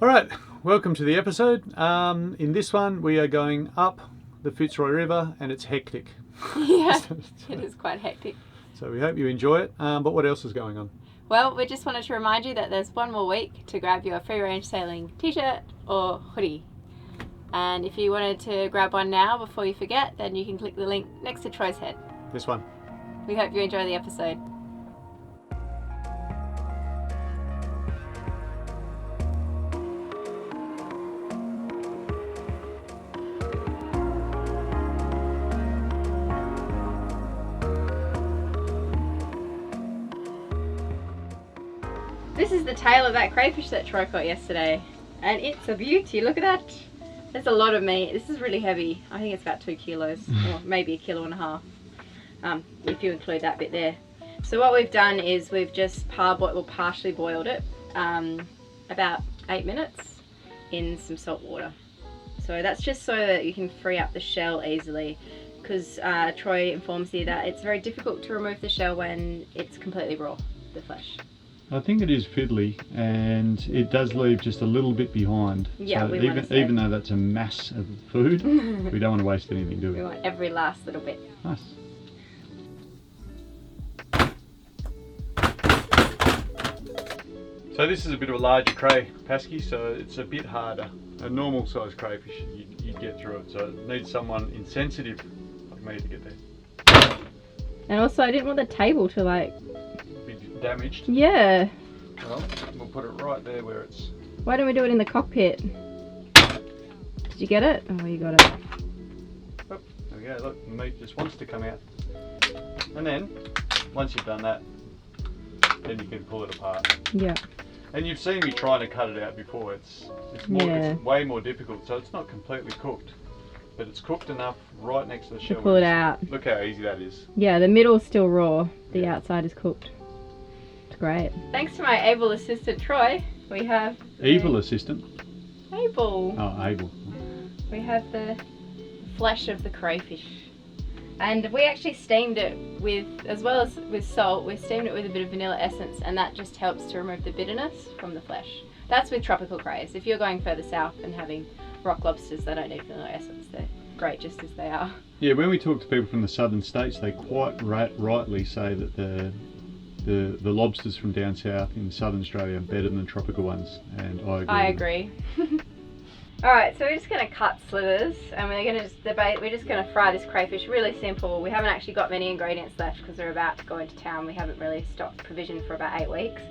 Alright, welcome to the episode. In this one we are going up the Fitzroy River and it's hectic. Yeah, it is quite hectic. So we hope you enjoy it, but what else is going on? Well, we just wanted to remind you that there's one more week to grab your free range sailing t-shirt or hoodie. And if you wanted to grab one now before you forget, then you can click the link next to Troy's head. This one. We hope you enjoy the episode. This is the tail of that crayfish that Troy caught yesterday, and it's a beauty. Look at that. There's a lot of meat. This is really heavy. I think it's about 2 kilos, or maybe 1.5 kilos, if you include that bit there. So what we've done is we've just partially boiled it, about 8 minutes in some salt water. So that's just so that you can free up the shell easily, because Troy informs you that it's very difficult to remove the shell when it's completely raw, the flesh. I think it is fiddly, and it does leave just a little bit behind. Yeah, so even though that's a mass of food, we don't want to waste anything, do we? We want every last little bit. Nice. So this is a bit of a larger cray, Pasky, so it's a bit harder. A normal sized crayfish, you'd get through it, so it needs someone insensitive like me to get there. And also I didn't want the table to Be damaged. Yeah. Well, we'll put it right there where it's... Why don't we do it in the cockpit? Did you get it? Oh, you got it. Oh, there we go, look, the meat just wants to come out. And then, once you've done that, then you can pull it apart. Yeah. And you've seen me trying to cut it out before. It's way more difficult, so it's not completely cooked. But it's cooked enough right next to the shell. To pull it out. Look how easy that is. Yeah, the middle's still raw. The outside is cooked. It's great. Thanks to my able assistant Troy, we have... Evil assistant? Able. Oh, able. We have the flesh of the crayfish. And we actually steamed it with, as well as with salt, we steamed it with a bit of vanilla essence, and that just helps to remove the bitterness from the flesh. That's with tropical crays. If you're going further south and having rock lobsters, they don't need vanilla essence. They're great just as they are. Yeah, when we talk to people from the southern states, they quite rightly say that the lobsters from down south in southern Australia are better than the tropical ones, and I agree. Alright, so we're just going to cut slivers, and we're just going to fry this crayfish really simple. We haven't actually got many ingredients left because we're about to go into town. We haven't really stocked provision for about 8 weeks.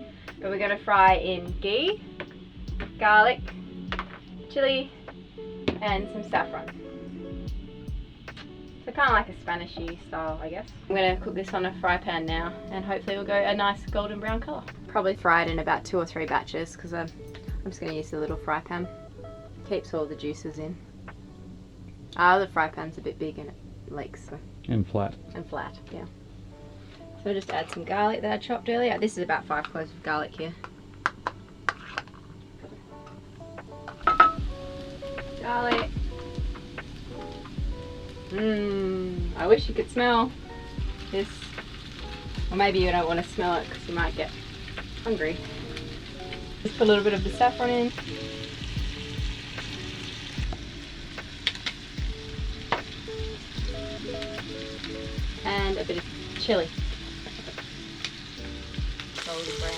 But we're going to fry in ghee, garlic, chili, and some saffron. So kind of like a Spanish-y style, I guess. I'm going to cook this on a fry pan now, and hopefully we'll go a nice golden brown colour. Probably fry it in about 2 or 3 batches because I'm just going to use the little fry pan. Keeps all the juices in. The fry pan's a bit big and it leaks. So. And flat. And flat, yeah. So I'll just add some garlic that I chopped earlier. This is about 5 cloves of garlic here. Garlic. I wish you could smell this. Or maybe you don't want to smell it because you might get hungry. Just put a little bit of the saffron in. And a bit of chili. Golden brown.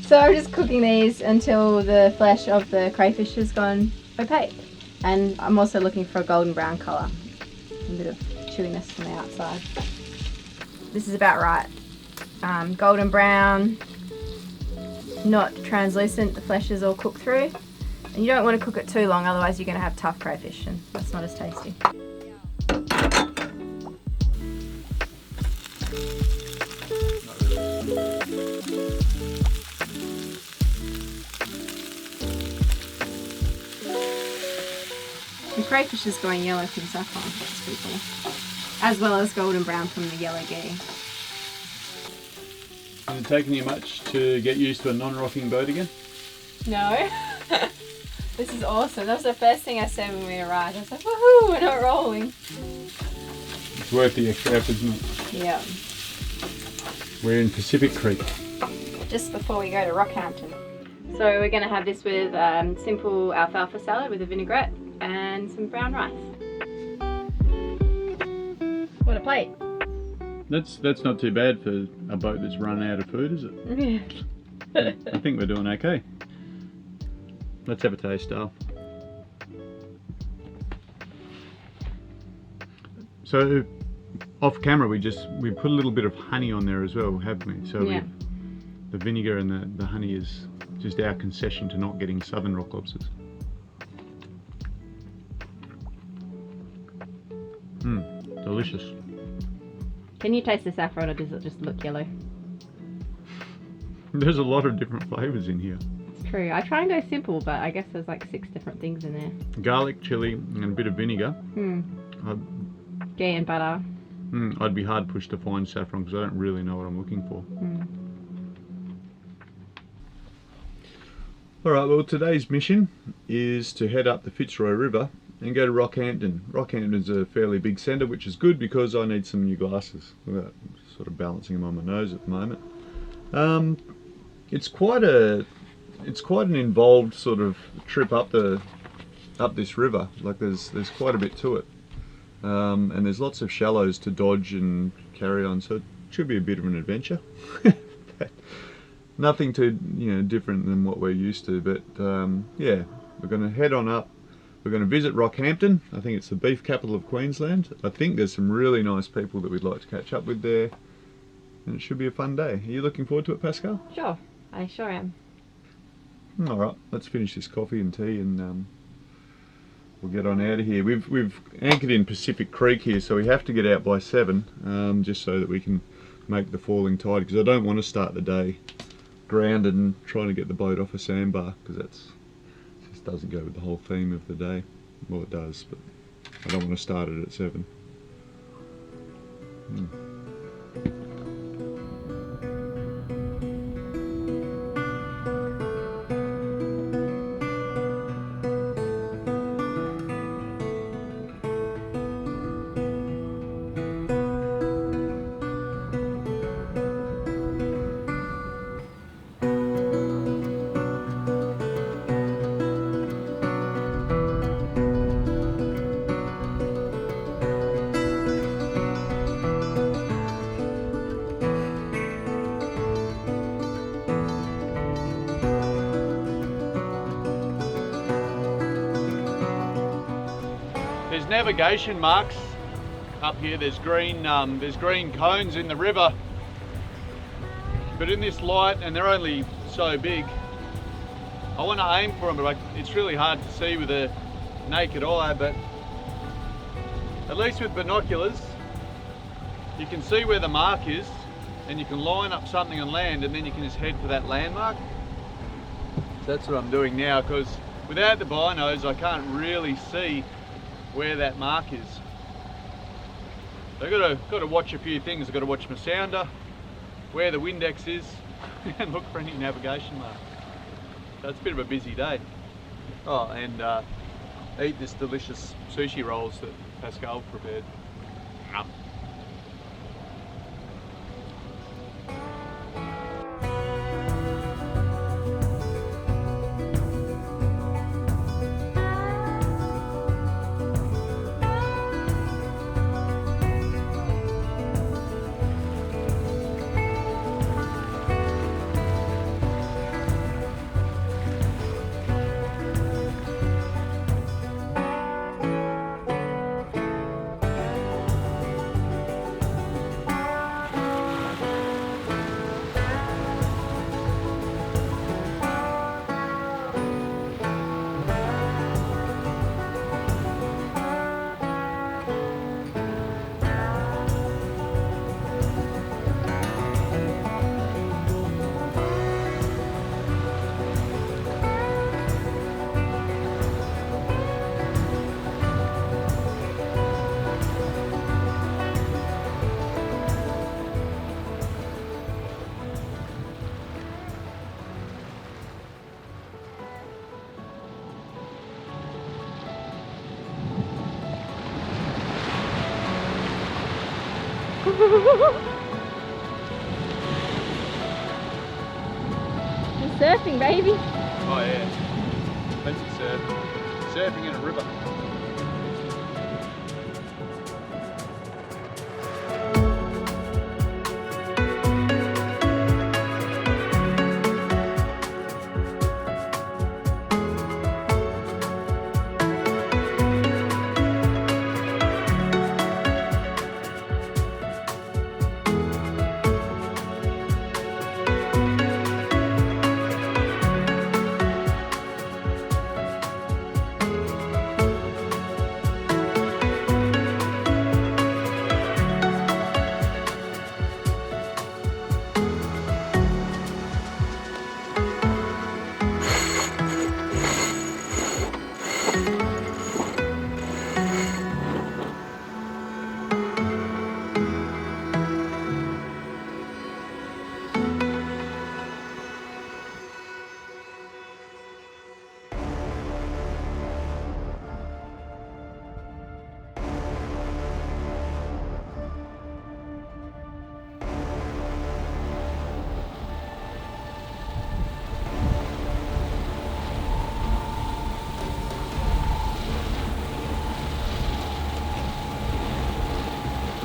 So I'm just cooking these until the flesh of the crayfish has gone opaque. And I'm also looking for a golden brown colour. A bit of chewiness on the outside. This is about right. Golden brown, not translucent, the flesh is all cooked through. And you don't want to cook it too long, otherwise you're going to have tough crayfish and that's not as tasty. The crayfish is going yellow from saffron, that's pretty cool. As well as golden brown from the yellow ghee. Has it taken you much to get used to a non-rocking boat again? No. This is awesome. That was the first thing I said when we arrived. I was like, woohoo, we're not rolling. It's worth the extra effort, isn't it? Yeah. We're in Pacific Creek. just before we go to Rockhampton. So we're going to have this with simple alfalfa salad with a vinaigrette and some brown rice. What a plate! That's not too bad for a boat that's run out of food, is it? Yeah. I think we're doing okay. Let's have a taste, Dale. So, off camera, we put a little bit of honey on there as well, haven't we? So yeah. The vinegar and the honey is just our concession to not getting southern rock lobsters. Delicious. Can you taste the saffron, or does it just look yellow? There's a lot of different flavours in here. It's true. I try and go simple, but I guess there's like 6 different things in there. Garlic, chilli, and a bit of vinegar. Ghee and butter. I'd be hard pushed to find saffron because I don't really know what I'm looking for. Alright, well, today's mission is to head up the Fitzroy River and go to Rockhampton. Rockhampton's a fairly big centre, which is good because I need some new glasses. I'm sort of balancing them on my nose at the moment. It's quite an involved sort of trip up this river. Like there's quite a bit to it, and there's lots of shallows to dodge and carry on. So it should be a bit of an adventure. Nothing too different than what we're used to, but yeah, we're going to head on up. We're going to visit Rockhampton. I think it's the beef capital of Queensland. I think there's some really nice people that we'd like to catch up with there, and it should be a fun day. Are you looking forward to it, Pascale? Sure, I sure am. All right, let's finish this coffee and tea, and we'll get on out of here. We've anchored in Pacific Creek here, so we have to get out by 7, just so that we can make the falling tide. Because I don't want to start the day grounded and trying to get the boat off a sandbar, because that's just doesn't go with the whole theme of the day. Well, it does, but I don't want to start it at 7. There's navigation marks up here. There's green cones in the river, but in this light, and they're only so big, I want to aim for them, but it's really hard to see with a naked eye. But at least with binoculars, you can see where the mark is, and you can line up something on land, and then you can just head for that landmark. So that's what I'm doing now, because without the binos, I can't really see where that mark is. So I've got to watch a few things. I've got to watch my sounder, where the Windex is, and look for any navigation marks. So it's a bit of a busy day. Oh, and eat this delicious sushi rolls that Pascale prepared. surfing, baby. Oh yeah, plenty of surfing in a river.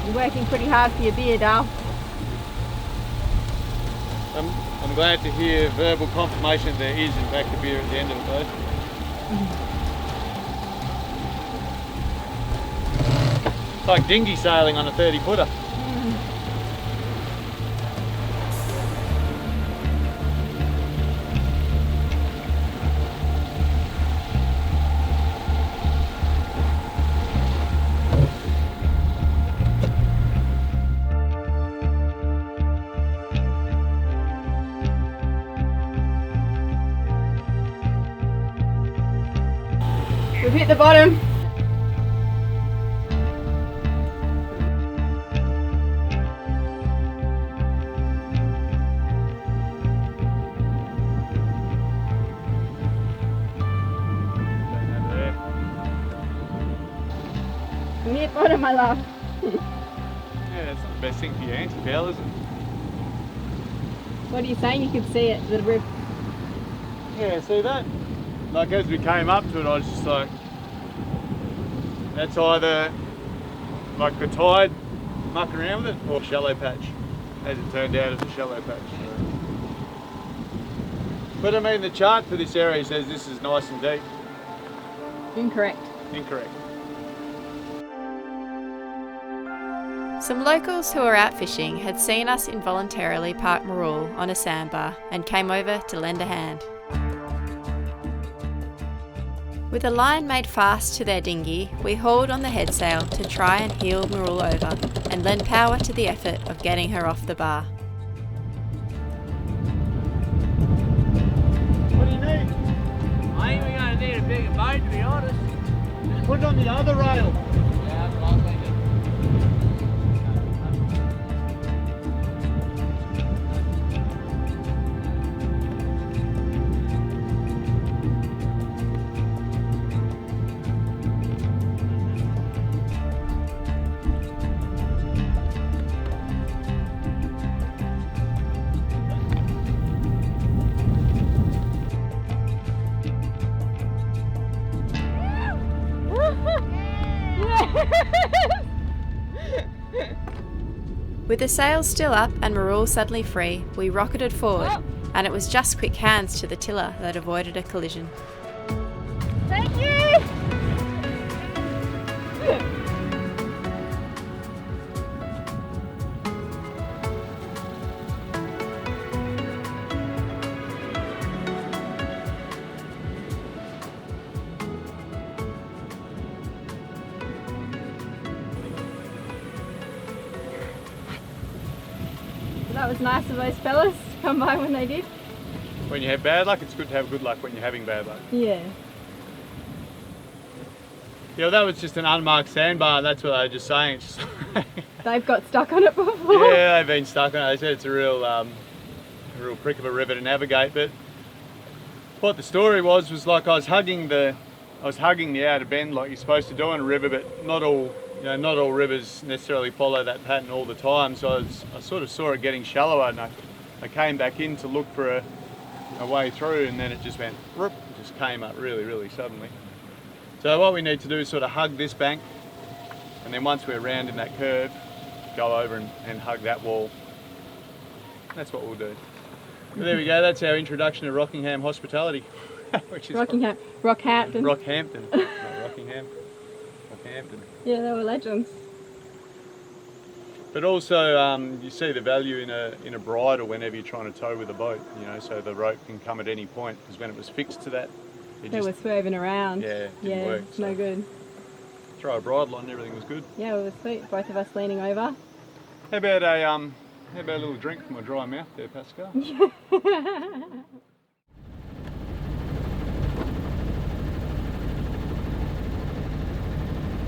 You're working pretty hard for your beer, Dale. I'm glad to hear verbal confirmation there is in fact a beer at the end of it though. It's like dinghy sailing on a 30-footer. We've hit the bottom. We hit bottom, my love. Yeah, it's not the best thing for your anti-foul, is it? What are you saying? You can see it, the rip. Yeah, see that? Like as we came up to it, I was just like, that's either like the tide mucking around with it or shallow patch. As it turned out, it's a shallow patch. So. But I mean, the chart for this area says this is nice and deep. Incorrect. Incorrect. Some locals who were out fishing had seen us involuntarily park Marul on a sandbar and came over to lend a hand. With a line made fast to their dinghy, we hauled on the headsail to try and heel Marul over and lend power to the effort of getting her off the bar. What do you need? I ain't even gonna need a bigger boat, to be honest. Just put it on the other rail. Yeah, I'm likely to. With the sails still up and Marul suddenly free, we rocketed forward, and it was just quick hands to the tiller that avoided a collision. Thank you! That was nice of those fellas to come by when they did. When you have bad luck, it's good to have good luck when you're having bad luck. Yeah. Yeah, well, that was just an unmarked sandbar, that's what they were just saying. It's just They've got stuck on it before. yeah, they've been stuck on it. They said it's a real prick of a river to navigate. But what the story was like I was hugging the outer bend like you're supposed to do on a river, but not all rivers necessarily follow that pattern all the time. So I sort of saw it getting shallower, and I came back in to look for a way through, and then it just went whoop, it just came up really suddenly. So what we need to do is sort of hug this bank, and then once we're round in that curve, go over and hug that wall. That's what we'll do. But there we go, that's our introduction to Rockingham hospitality. Which is Rockhampton. Rockhampton, not Rockingham. Rockhampton. Yeah, they were legends. But also, you see the value in a bridle whenever you're trying to tow with a boat, you know, so the rope can come at any point, because when it was fixed to that, They were swerving around. Yeah, it didn't work. It's no good. Throw a bridle on and everything was good. Yeah, it was sweet. Both of us leaning over. How about a little drink from my dry mouth there, Pascale?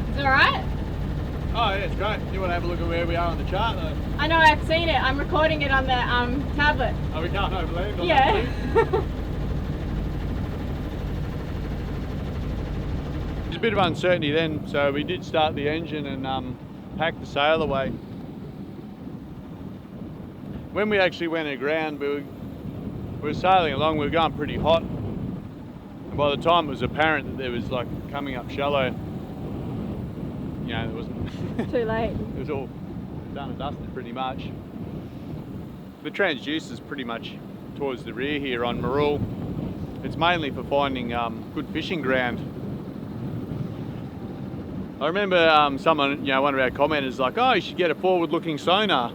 It's alright? Oh yeah, it's great. You want to have a look at where we are on the chart though? I know, I've seen it. I'm recording it on the tablet. Oh, we can't overland on Yeah. that thing? There's a bit of uncertainty then, so we did start the engine and pack the sail away. When we actually went aground, we were sailing along, we were going pretty hot. And by the time it was apparent that there was like coming up shallow, you know, there wasn't. Too late. It was all done and dusted pretty much. The transducer's pretty much towards the rear here on Marul. It's mainly for finding good fishing ground. I remember someone, you know, one of our commenters like, oh, you should get a forward-looking sonar.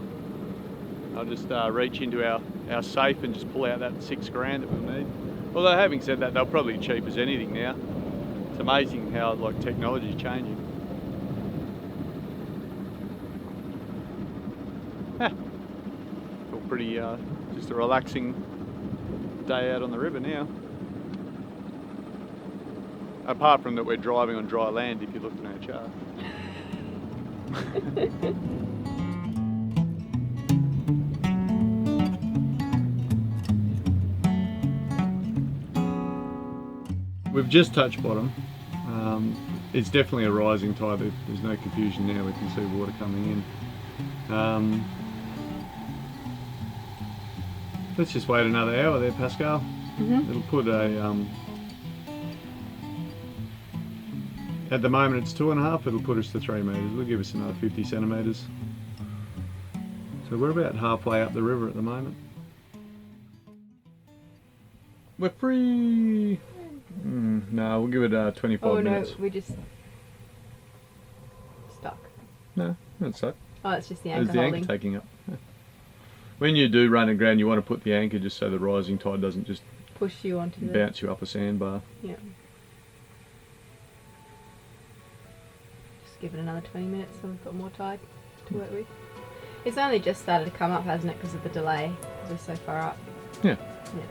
I'll just reach into our safe and just pull out that $6,000 that we'll need. Although having said that, they're probably cheap as anything now. It's amazing how like technology is changing. Feel pretty, just a relaxing day out on the river now. Apart from that we're driving on dry land if you look at our chart. We've just touched bottom. It's definitely a rising tide. There's no confusion now. We can see water coming in. Let's just wait another hour there, Pascale. It'll put a at the moment it's 2.5. It'll put us to 3 metres. It'll give us another 50 centimetres. So we're about halfway up the river at the moment. We're free. No, we'll give it 25 minutes. Oh no, we just stuck. No, not stuck. Oh, it's just the There's anchor the holding. anchor taking up. Yeah. When you do run aground, you want to put the anchor just so the rising tide doesn't just Push you onto the... bounce you up a sandbar. Yeah. Just give it another 20 minutes so we've got more tide to work with. It's only just started to come up, hasn't it, because of the delay, because we're so far up. Yeah. Yeah.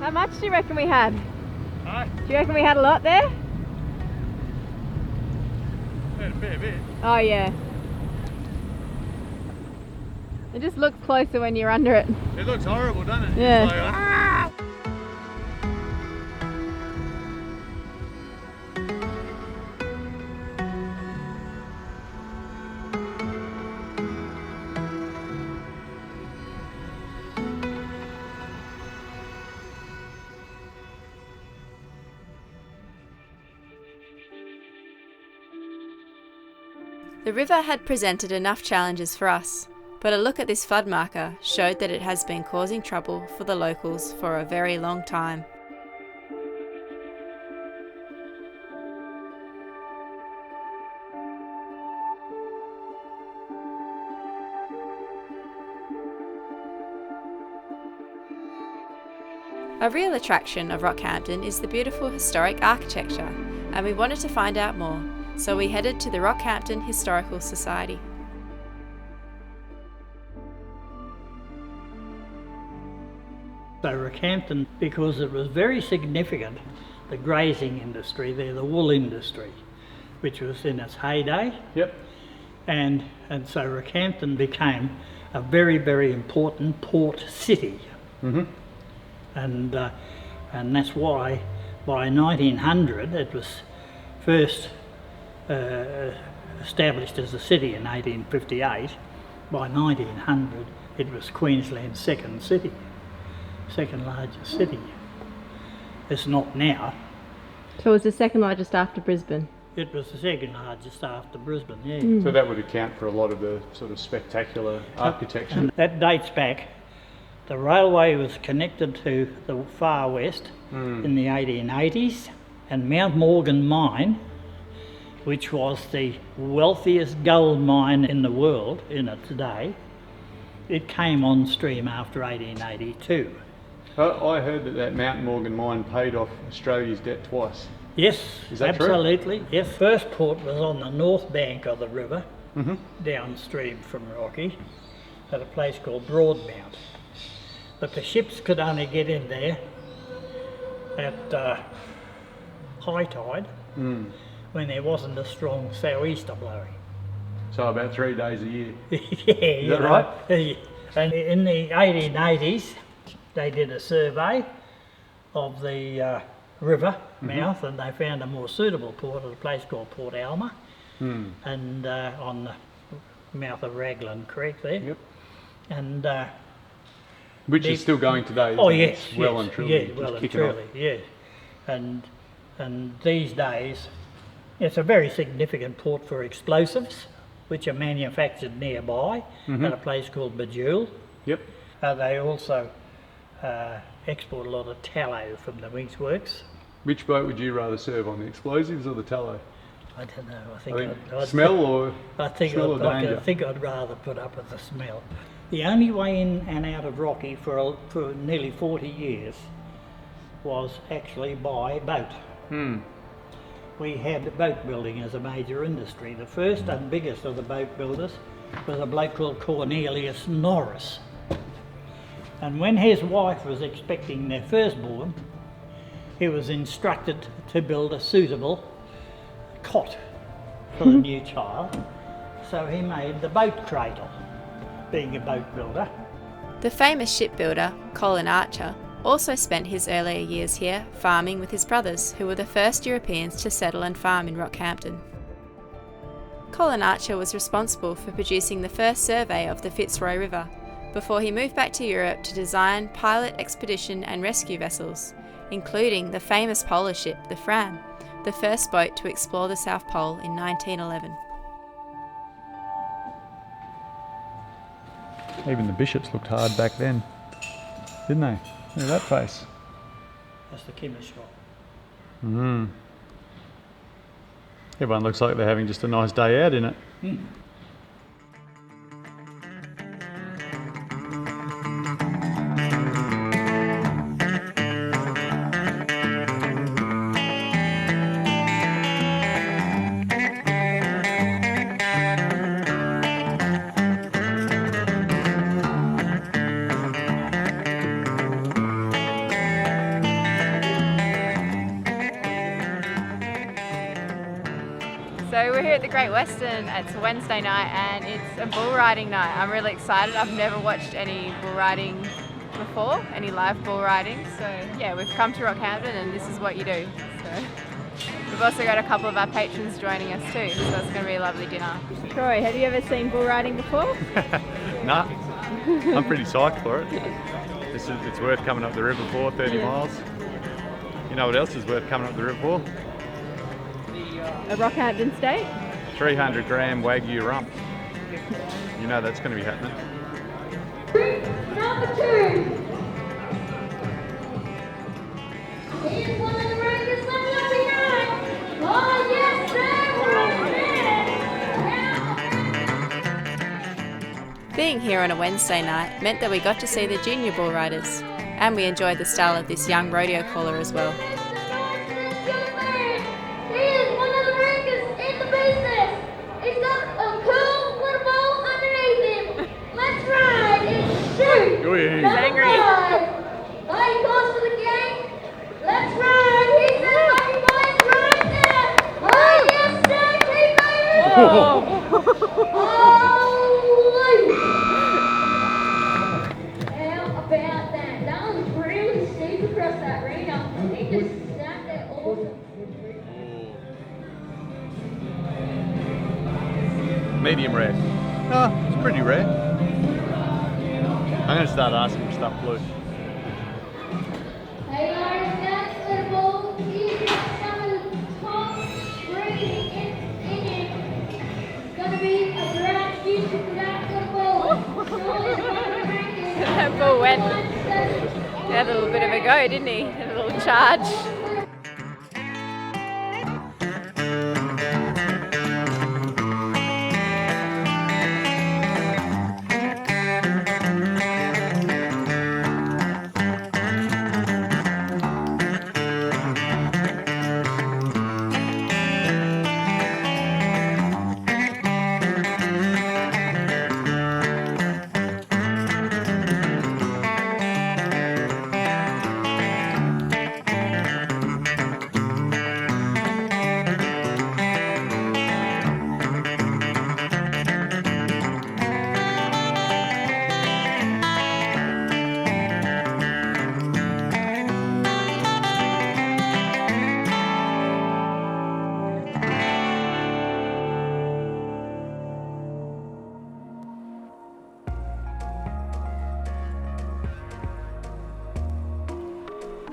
How much do you reckon we had? Alright, Do you reckon we had a lot there? a fair bit. Oh yeah. It just looks closer when you're under it. It looks horrible, doesn't it? Yeah. It's like, ah! The river had presented enough challenges for us, but a look at this flood marker showed that it has been causing trouble for the locals for a very long time. A real attraction of Rockhampton is the beautiful historic architecture, and we wanted to find out more, so we headed to the Rockhampton Historical Society. So Rockhampton, because it was very significant, the grazing industry there, the wool industry, which was in its heyday. Yep. And so Rockhampton became a very, very important port city. Mm-hmm. And that's why by 1900 it was first established as a city in 1858. By 1900 it was Queensland's second largest city. It's not now. So it was the second largest after Brisbane. It was the second largest after Brisbane, yeah. So that would account for a lot of the sort of spectacular architecture. And that dates back. The railway was connected to the far west in the 1880s, and Mount Morgan mine, which was the wealthiest gold mine in the world in its day, it came on stream after 1882. I heard that Mount Morgan mine paid off Australia's debt twice. Yes, Is that true? absolutely. Yes, first port was on the north bank of the river, downstream from Rocky, at a place called Broadmount. But the ships could only get in there at high tide, when there wasn't a strong sou'easter blowing. So about 3 days a year. Yeah, Is that right? And in the 1880s, they did a survey of the river mouth, and they found a more suitable port at a place called Port Alma, and on the mouth of Raglan Creek there. Yep. And Which is still going today. oh isn't it? yes, It's well yes, and truly. yeah, just well and kicking off. truly, yeah. And these days, it's a very significant port for explosives, which are manufactured nearby at a place called Bejewel. Yep. They also export a lot of tallow from the Winks Works. Which boat would you rather serve on, the explosives or the tallow? I don't know. I I think, think I'd smell or smell or I danger? think I'd rather put up with the smell. The only way in and out of Rocky for nearly 40 years was actually by boat. We had boat building as a major industry. The first and biggest of the boat builders was a bloke called Cornelius Norris. And when his wife was expecting their firstborn, he was instructed to build a suitable cot for the new child. So he made the boat cradle, being a boat builder. The famous shipbuilder, Colin Archer, also spent his earlier years here farming with his brothers, who were the first Europeans to settle and farm in Rockhampton. Colin Archer was responsible for producing the first survey of the Fitzroy River, before he moved back to Europe to design pilot expedition and rescue vessels, including the famous polar ship, the Fram, the first boat to explore the South Pole in 1911. Even the bishops looked hard back then, didn't they? Look at that face. That's the chemist shop. Everyone looks like they're having just a nice day out in it. So we're here at the Great Western. It's Wednesday night and it's a bull riding night. I'm really excited. I've never watched any bull riding before, any live bull riding. So yeah, we've come to Rockhampton and this is what you do. So we've also got a couple of our patrons joining us too, so it's going to be a lovely dinner. Troy, have you ever seen bull riding before? Nah, I'm pretty psyched for it. It's worth coming up the river for, 30 miles. You know what else is worth coming up the river for? A Rockhampton steak? 300 gram Wagyu rump. You know that's going to be happening. Number 2. Here's one of the rankers left up behind. Oh yes, sir! Being here on a Wednesday night meant that we got to see the junior bull riders, and we enjoyed the style of this young rodeo caller as well. Here's one of the rankers in the How about that? That was really steep across that arena. He just snapped it awesome. Medium rare. Oh, it's pretty rare. I'm going to start asking for stuff blue. Hey, Lawrence, that little ball, you got some of the top three in gonna be a bright future for that little ball. Surely gonna make it. That ball went. He had a little bit of a go, didn't he? Had a little charge.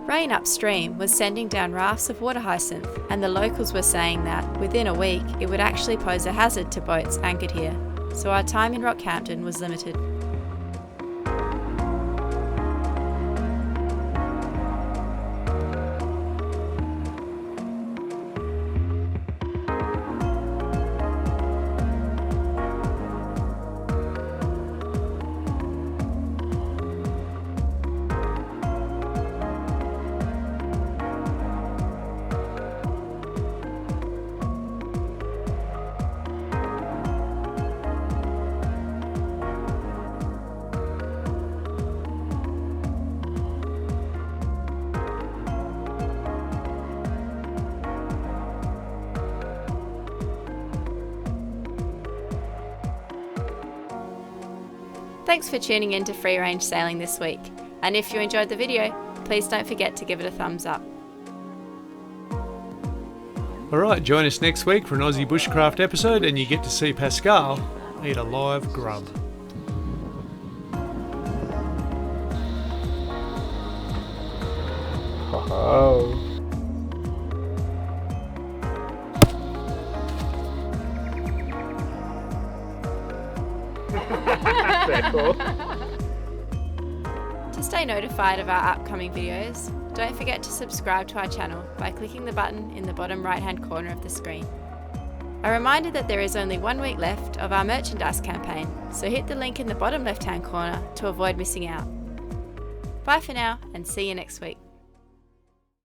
Rain upstream was sending down rafts of water hyacinth, and the locals were saying that within a week it would actually pose a hazard to boats anchored here, so our time in Rockhampton was limited. Thanks for tuning in to Free Range Sailing this week, and if you enjoyed the video, please don't forget to give it a thumbs up. Alright, join us next week for an Aussie bushcraft episode and you get to see Pascale eat a live grub. Oh. To stay notified of our upcoming videos, don't forget to subscribe to our channel by clicking the button in the bottom right hand corner of the screen. A reminder that there is only 1 week left of our merchandise campaign, so hit the link in the bottom left hand corner to avoid missing out. Bye for now and see you next week.